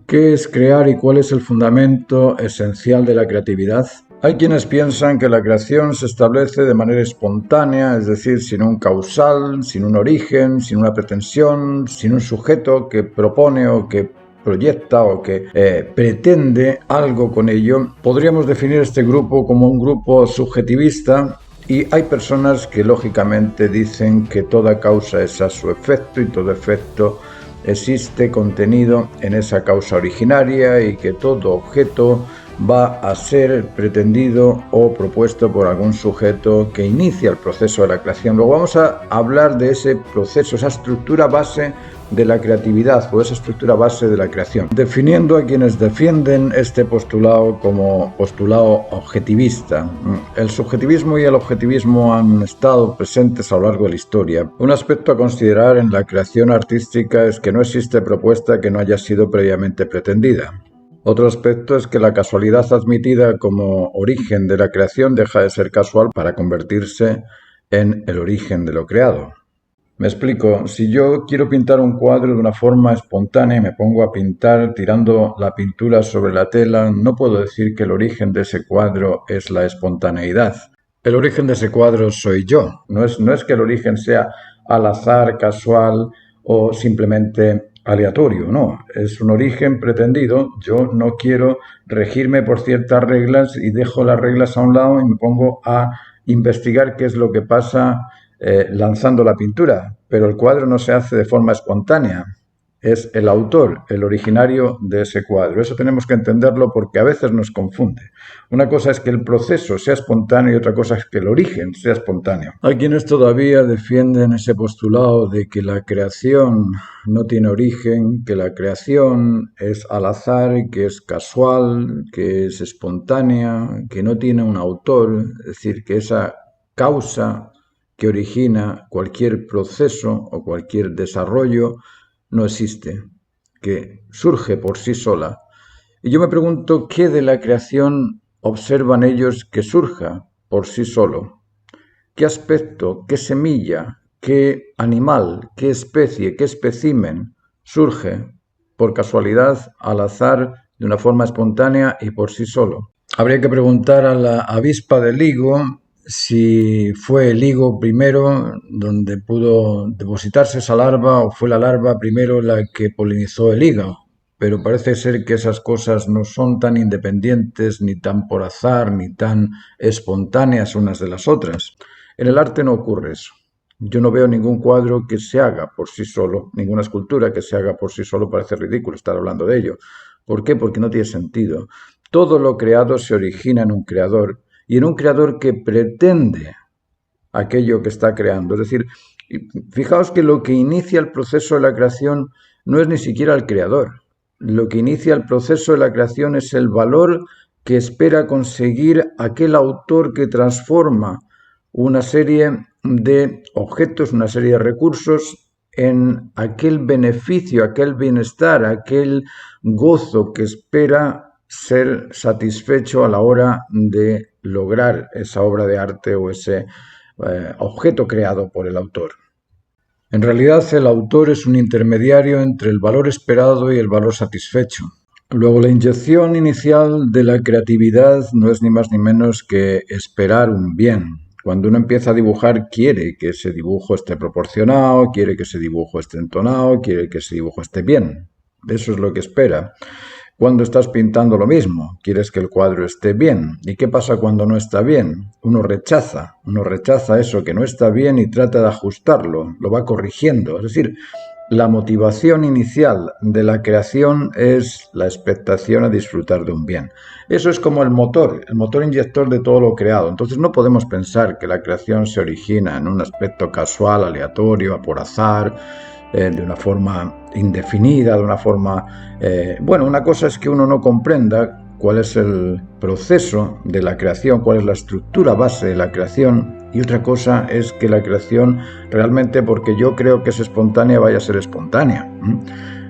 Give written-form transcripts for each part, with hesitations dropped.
¿Qué es crear y cuál es el fundamento esencial de la creatividad? Hay quienes piensan que la creación se establece de manera espontánea, es decir, sin un causal, sin un origen, sin una pretensión, sin un sujeto que propone o que proyecta o que pretende algo con ello. Podríamos definir este grupo como un grupo subjetivista. Y hay personas que lógicamente dicen que toda causa es a su efecto y todo efecto existe contenido en esa causa originaria y que todo objeto va a ser pretendido o propuesto por algún sujeto que inicia el proceso de la creación. Luego vamos a hablar de ese proceso, esa estructura base de la creatividad o esa estructura base de la creación, definiendo a quienes defienden este postulado como postulado objetivista. El subjetivismo y el objetivismo han estado presentes a lo largo de la historia. Un aspecto a considerar en la creación artística es que no existe propuesta que no haya sido previamente pretendida. Otro aspecto es que la casualidad admitida como origen de la creación deja de ser casual para convertirse en el origen de lo creado. Me explico, si yo quiero pintar un cuadro de una forma espontánea y me pongo a pintar tirando la pintura sobre la tela, no puedo decir que el origen de ese cuadro es la espontaneidad. El origen de ese cuadro soy yo. No es que el origen sea al azar, casual o simplemente aleatorio, no. Es un origen pretendido. Yo no quiero regirme por ciertas reglas y dejo las reglas a un lado y me pongo a investigar qué es lo que pasa lanzando la pintura, pero el cuadro no se hace de forma espontánea, es el autor, el originario de ese cuadro. Eso tenemos que entenderlo porque a veces nos confunde. Una cosa es que el proceso sea espontáneo y otra cosa es que el origen sea espontáneo. Hay quienes todavía defienden ese postulado de que la creación no tiene origen, que la creación es al azar, que es casual, que es espontánea, que no tiene un autor, es decir, que esa causa que origina cualquier proceso o cualquier desarrollo no existe, que surge por sí sola. Y yo me pregunto qué de la creación observan ellos que surja por sí solo. ¿Qué aspecto, qué semilla, qué animal, qué especie, qué espécimen surge por casualidad, al azar, de una forma espontánea y por sí solo? Habría que preguntar a la avispa del higo si fue el higo primero donde pudo depositarse esa larva o fue la larva primero la que polinizó el higo. Pero parece ser que esas cosas no son tan independientes, ni tan por azar, ni tan espontáneas unas de las otras. En el arte no ocurre eso. Yo no veo ningún cuadro que se haga por sí solo, ninguna escultura que se haga por sí solo. Parece ridículo estar hablando de ello. ¿Por qué? Porque no tiene sentido. Todo lo creado se origina en un creador y en un creador que pretende aquello que está creando. Es decir, fijaos que lo que inicia el proceso de la creación no es ni siquiera el creador. Lo que inicia el proceso de la creación es el valor que espera conseguir aquel autor que transforma una serie de objetos, una serie de recursos en aquel beneficio, aquel bienestar, aquel gozo que espera ser satisfecho a la hora de lograr esa obra de arte o ese objeto creado por el autor. En realidad, el autor es un intermediario entre el valor esperado y el valor satisfecho. Luego, la inyección inicial de la creatividad no es ni más ni menos que esperar un bien. Cuando uno empieza a dibujar, quiere que ese dibujo esté proporcionado, quiere que ese dibujo esté entonado, quiere que ese dibujo esté bien. Eso es lo que espera. Cuando estás pintando lo mismo, quieres que el cuadro esté bien. ¿Y qué pasa cuando no está bien? Uno rechaza eso que no está bien y trata de ajustarlo, lo va corrigiendo. Es decir, la motivación inicial de la creación es la expectación a disfrutar de un bien. Eso es como el motor inyector de todo lo creado. Entonces no podemos pensar que la creación se origina en un aspecto casual, aleatorio, por azar, de una forma indefinida, de una forma... una cosa es que uno no comprenda cuál es el proceso de la creación, cuál es la estructura base de la creación, y otra cosa es que la creación realmente, porque yo creo que es espontánea, vaya a ser espontánea.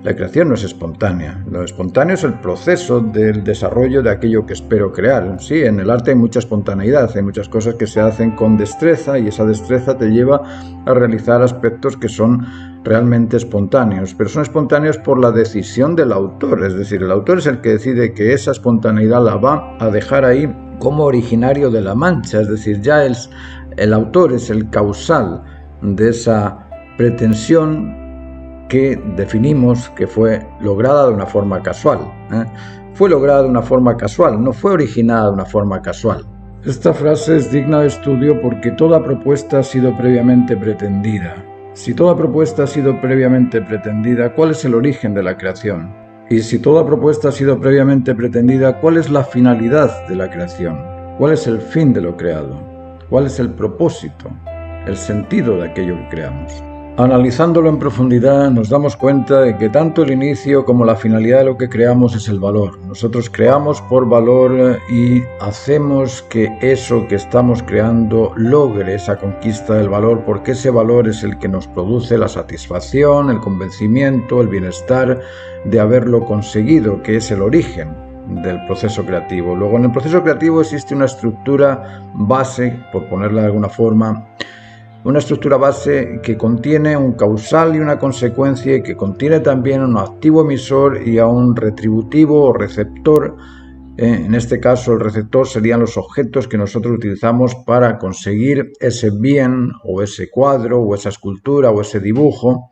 La creación no es espontánea. Lo espontáneo es el proceso del desarrollo de aquello que espero crear. Sí, en el arte hay mucha espontaneidad, hay muchas cosas que se hacen con destreza y esa destreza te lleva a realizar aspectos que son realmente espontáneos, pero son espontáneos por la decisión del autor, es decir, el autor es el que decide que esa espontaneidad la va a dejar ahí como originario de la mancha, es decir, ya el autor es el causal de esa pretensión que definimos que fue lograda de una forma casual. Fue lograda de una forma casual, no fue originada de una forma casual. Esta frase es digna de estudio porque toda propuesta ha sido previamente pretendida. Si toda propuesta ha sido previamente pretendida, ¿cuál es el origen de la creación? Y si toda propuesta ha sido previamente pretendida, ¿cuál es la finalidad de la creación? ¿Cuál es el fin de lo creado? ¿Cuál es el propósito, el sentido de aquello que creamos? Analizándolo en profundidad nos damos cuenta de que tanto el inicio como la finalidad de lo que creamos es el valor. Nosotros creamos por valor y hacemos que eso que estamos creando logre esa conquista del valor, porque ese valor es el que nos produce la satisfacción, el convencimiento, el bienestar de haberlo conseguido, que es el origen del proceso creativo. Luego, en el proceso creativo existe una estructura base, por ponerla de alguna forma, una estructura base que contiene un causal y una consecuencia, y que contiene también un activo emisor y a un retributivo o receptor. En este caso, el receptor serían los objetos que nosotros utilizamos para conseguir ese bien o ese cuadro o esa escultura o ese dibujo.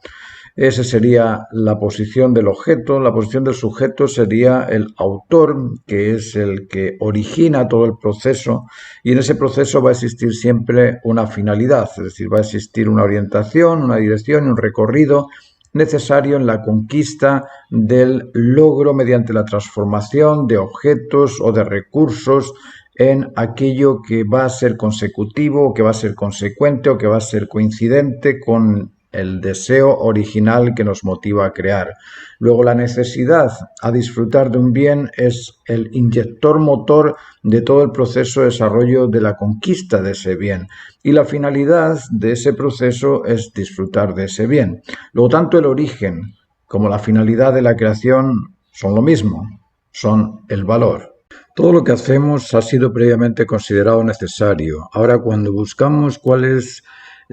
Esa sería la posición del objeto. La posición del sujeto sería el autor, que es el que origina todo el proceso, y en ese proceso va a existir siempre una finalidad, es decir, va a existir una orientación, una dirección y un recorrido necesario en la conquista del logro mediante la transformación de objetos o de recursos en aquello que va a ser consecutivo, o que va a ser consecuente, o que va a ser coincidente con el deseo original que nos motiva a crear. Luego, la necesidad a disfrutar de un bien es el inyector motor de todo el proceso de desarrollo de la conquista de ese bien. Y la finalidad de ese proceso es disfrutar de ese bien. Luego, tanto el origen como la finalidad de la creación son lo mismo, son el valor. Todo lo que hacemos ha sido previamente considerado necesario. Ahora, cuando buscamos cuál es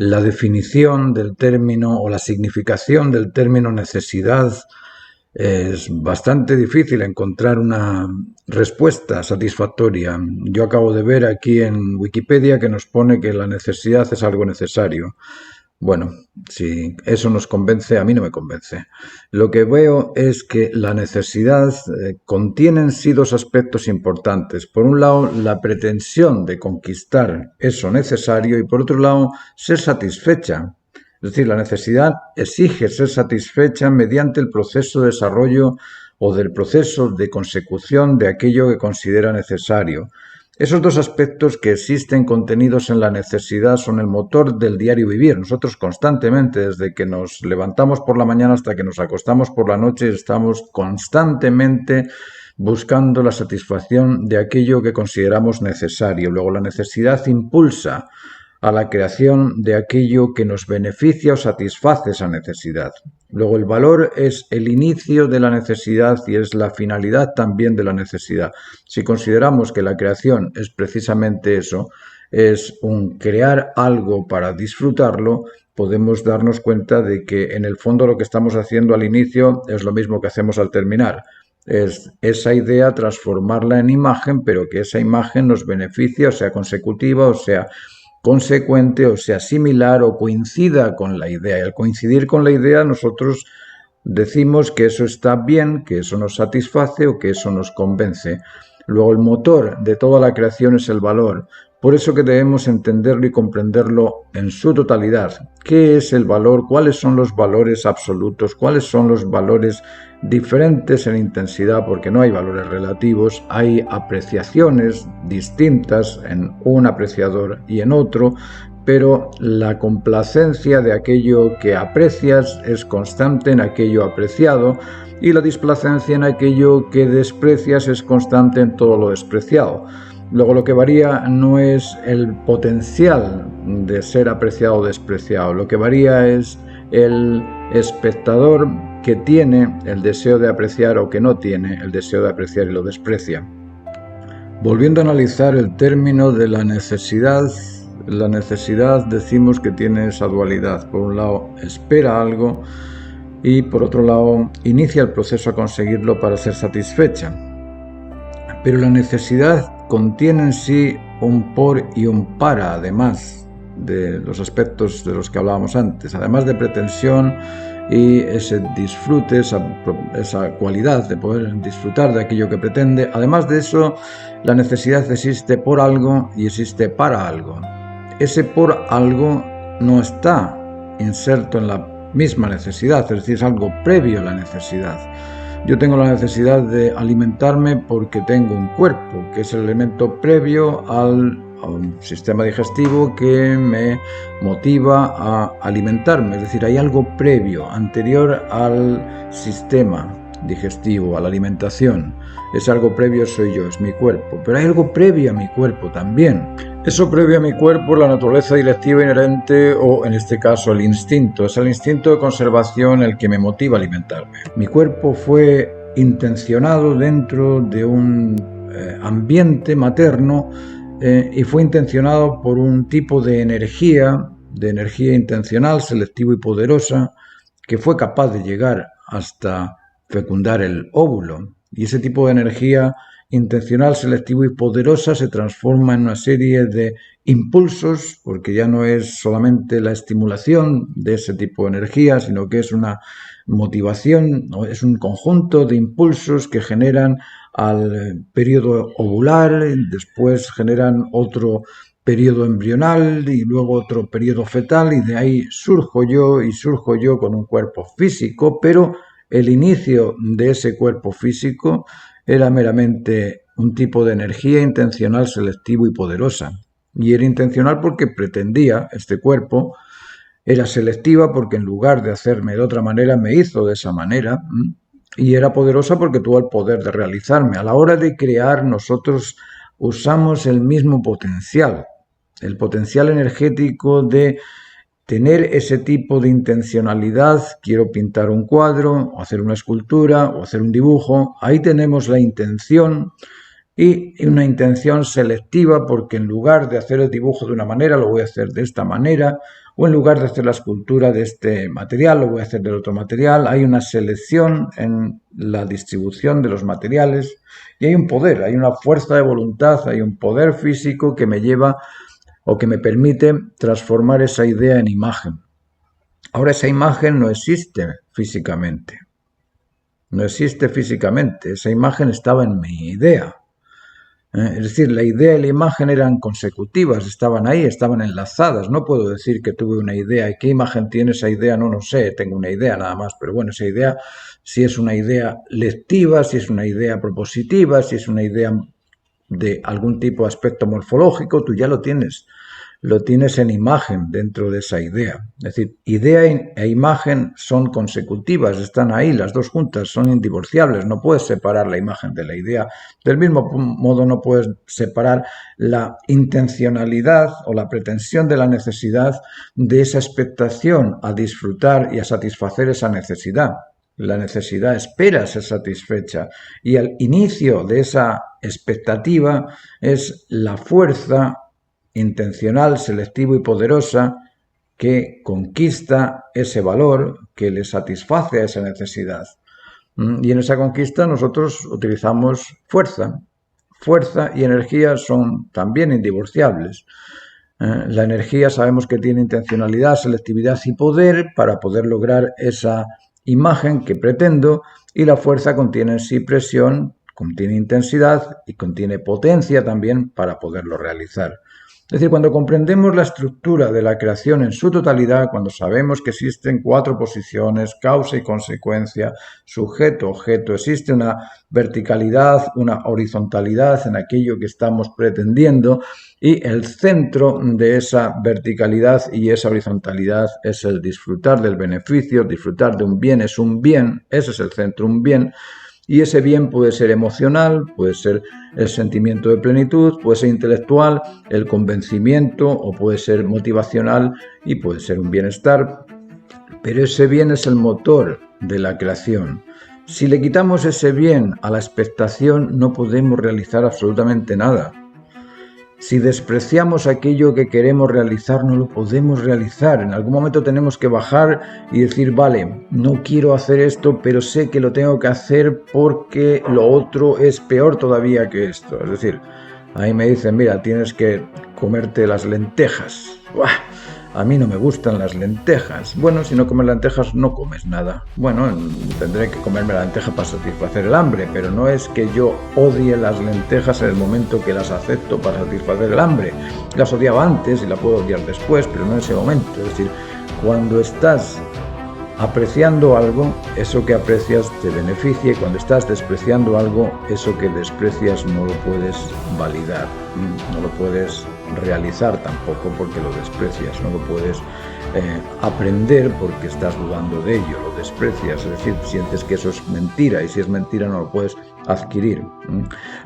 la definición del término o la significación del término necesidad, es bastante difícil encontrar una respuesta satisfactoria. Yo acabo de ver aquí en Wikipedia que nos pone que la necesidad es algo necesario. Bueno, si eso nos convence, a mí no me convence. Lo que veo es que la necesidad contiene en sí dos aspectos importantes. Por un lado, la pretensión de conquistar eso necesario, y por otro lado, ser satisfecha. Es decir, la necesidad exige ser satisfecha mediante el proceso de desarrollo o del proceso de consecución de aquello que considera necesario. Esos dos aspectos que existen contenidos en la necesidad son el motor del diario vivir. Nosotros constantemente, desde que nos levantamos por la mañana hasta que nos acostamos por la noche, estamos constantemente buscando la satisfacción de aquello que consideramos necesario. Luego, la necesidad impulsa a la creación de aquello que nos beneficia o satisface esa necesidad. Luego, el valor es el inicio de la necesidad y es la finalidad también de la necesidad. Si consideramos que la creación es precisamente eso, es un crear algo para disfrutarlo, podemos darnos cuenta de que en el fondo lo que estamos haciendo al inicio es lo mismo que hacemos al terminar. Es esa idea transformarla en imagen, pero que esa imagen nos beneficie, o sea consecutiva, o sea consecuente, o sea similar, o coincida con la idea. Y al coincidir con la idea, nosotros decimos que eso está bien, que eso nos satisface o que eso nos convence. Luego, el motor de toda la creación es el valor. Por eso que debemos entenderlo y comprenderlo en su totalidad. ¿Qué es el valor? ¿Cuáles son los valores absolutos? ¿Cuáles son los valores diferentes en intensidad? Porque no hay valores relativos, hay apreciaciones distintas en un apreciador y en otro, pero la complacencia de aquello que aprecias es constante en aquello apreciado, y la displacencia en aquello que desprecias es constante en todo lo despreciado. Luego, lo que varía no es el potencial de ser apreciado o despreciado, lo que varía es el espectador que tiene el deseo de apreciar o que no tiene el deseo de apreciar y lo desprecia. Volviendo a analizar el término de la necesidad, La necesidad decimos que tiene esa dualidad. Por un lado, espera algo y por otro lado, inicia el proceso a conseguirlo para ser satisfecha. Pero la necesidad contiene en sí un por y un para, además de los aspectos de los que hablábamos antes, además de pretensión y ese disfrute, esa cualidad de poder disfrutar de aquello que pretende. Además de eso, la necesidad existe por algo y existe para algo. Ese por algo no está inserto en la misma necesidad, es decir, es algo previo a la necesidad. Yo tengo la necesidad de alimentarme porque tengo un cuerpo, que es el elemento previo a un sistema digestivo que me motiva a alimentarme. Es decir, hay algo previo, anterior al sistema digestivo, a la alimentación. Es algo previo, soy yo, es mi cuerpo. Pero hay algo previo a mi cuerpo también. Eso previo a mi cuerpo es la naturaleza directiva inherente, o en este caso el instinto. Es el instinto de conservación el que me motiva a alimentarme. Mi cuerpo fue intencionado dentro de un ambiente materno y fue intencionado por un tipo de energía intencional, selectiva y poderosa, que fue capaz de llegar hasta fecundar el óvulo. Y ese tipo de energía intencional, selectiva y poderosa se transforma en una serie de impulsos, porque ya no es solamente la estimulación de ese tipo de energía, sino que es una motivación, es un conjunto de impulsos que generan al periodo ovular, después generan otro periodo embrional y luego otro periodo fetal, y de ahí surjo yo con un cuerpo físico, pero el inicio de ese cuerpo físico era meramente un tipo de energía intencional, selectivo y poderosa. Y era intencional porque pretendía, este cuerpo, era selectiva porque en lugar de hacerme de otra manera, me hizo de esa manera, y era poderosa porque tuvo el poder de realizarme. A la hora de crear, nosotros usamos el mismo potencial, el potencial energético de tener ese tipo de intencionalidad. Quiero pintar un cuadro, o hacer una escultura, o hacer un dibujo. Ahí tenemos la intención, y una intención selectiva, porque en lugar de hacer el dibujo de una manera, lo voy a hacer de esta manera, o en lugar de hacer la escultura de este material, lo voy a hacer del otro material. Hay una selección en la distribución de los materiales, y hay un poder, hay una fuerza de voluntad, hay un poder físico que me lleva o que me permite transformar esa idea en imagen. Ahora, esa imagen no existe físicamente. No existe físicamente. Esa imagen estaba en mi idea. Es decir, la idea y la imagen eran consecutivas, estaban ahí, estaban enlazadas. No puedo decir que tuve una idea. ¿Y qué imagen tiene esa idea? No lo sé, tengo una idea nada más. Pero bueno, esa idea, si es una idea lectiva, si es una idea propositiva, si es una idea de algún tipo de aspecto morfológico, tú ya lo tienes en imagen dentro de esa idea. Es decir, idea e imagen son consecutivas, están ahí las dos juntas, son indivorciables, no puedes separar la imagen de la idea. Del mismo modo no puedes separar la intencionalidad o la pretensión de la necesidad de esa expectación a disfrutar y a satisfacer esa necesidad. La necesidad espera ser satisfecha, y el inicio de esa expectativa es la fuerza intencional, selectivo y poderosa que conquista ese valor, que le satisface a esa necesidad. Y en esa conquista nosotros utilizamos fuerza. Fuerza y energía son también indivorciables. La energía sabemos que tiene intencionalidad, selectividad y poder para poder lograr esa imagen que pretendo, y la fuerza contiene en sí presión, contiene intensidad y contiene potencia también para poderlo realizar. Es decir, cuando comprendemos la estructura de la creación en su totalidad, cuando sabemos que existen 4 posiciones, causa y consecuencia, sujeto, objeto, existe una verticalidad, una horizontalidad en aquello que estamos pretendiendo, y el centro de esa verticalidad y esa horizontalidad es el disfrutar del beneficio. Disfrutar de un bien es un bien, ese es el centro, un bien. Y ese bien puede ser emocional, puede ser el sentimiento de plenitud, puede ser intelectual, el convencimiento, o puede ser motivacional y puede ser un bienestar. Pero ese bien es el motor de la creación. Si le quitamos ese bien a la expectación, no podemos realizar absolutamente nada. Si despreciamos aquello que queremos realizar, no lo podemos realizar. En algún momento tenemos que bajar y decir, vale, no quiero hacer esto, pero sé que lo tengo que hacer porque lo otro es peor todavía que esto. Es decir, ahí me dicen, mira, tienes que comerte las lentejas. ¡Buah! A mí no me gustan las lentejas. Bueno, si no comes lentejas no comes nada. Bueno, tendré que comerme la lenteja para satisfacer el hambre, pero no es que yo odie las lentejas en el momento que las acepto para satisfacer el hambre. Las odiaba antes y las puedo odiar después, pero no en ese momento. Es decir, cuando estás apreciando algo, eso que aprecias te beneficia, y cuando estás despreciando algo, eso que desprecias no lo puedes validar, no lo puedes realizar tampoco porque lo desprecias, no lo puedes aprender porque estás dudando de ello, lo desprecias, es decir, sientes que eso es mentira y si es mentira no lo puedes adquirir.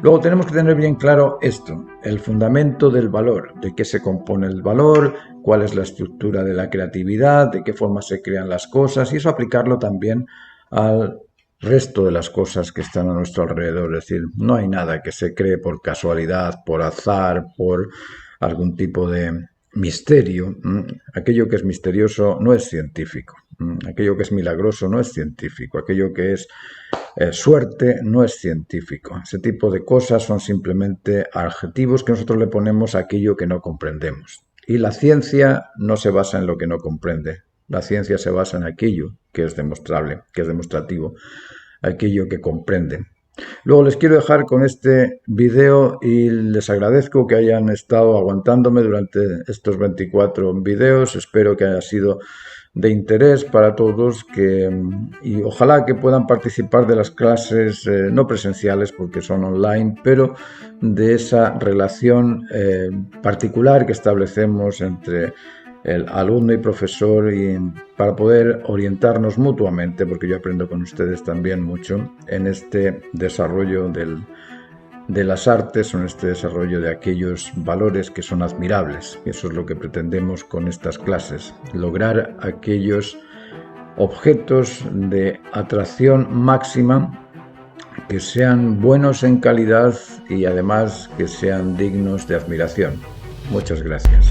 Luego tenemos que tener bien claro esto, el fundamento del valor, de qué se compone el valor, cuál es la estructura de la creatividad, de qué forma se crean las cosas y eso aplicarlo también al resto de las cosas que están a nuestro alrededor. Es decir, no hay nada que se cree por casualidad, por azar, por algún tipo de misterio. Aquello que es misterioso no es científico. Aquello que es milagroso no es científico. Aquello que es suerte no es científico. Ese tipo de cosas son simplemente adjetivos que nosotros le ponemos a aquello que no comprendemos. Y la ciencia no se basa en lo que no comprende. La ciencia se basa en aquello que es demostrable, que es demostrativo, aquello que comprende. Luego les quiero dejar con este video y les agradezco que hayan estado aguantándome durante estos 24 videos. Espero que haya sido de interés para todos y ojalá que puedan participar de las clases no presenciales porque son online, pero de esa relación particular que establecemos entre el alumno y profesor y para poder orientarnos mutuamente, porque yo aprendo con ustedes también mucho en este desarrollo de las artes, en este desarrollo de aquellos valores que son admirables. Y eso es lo que pretendemos con estas clases, lograr aquellos objetos de atracción máxima que sean buenos en calidad y además que sean dignos de admiración. Muchas gracias.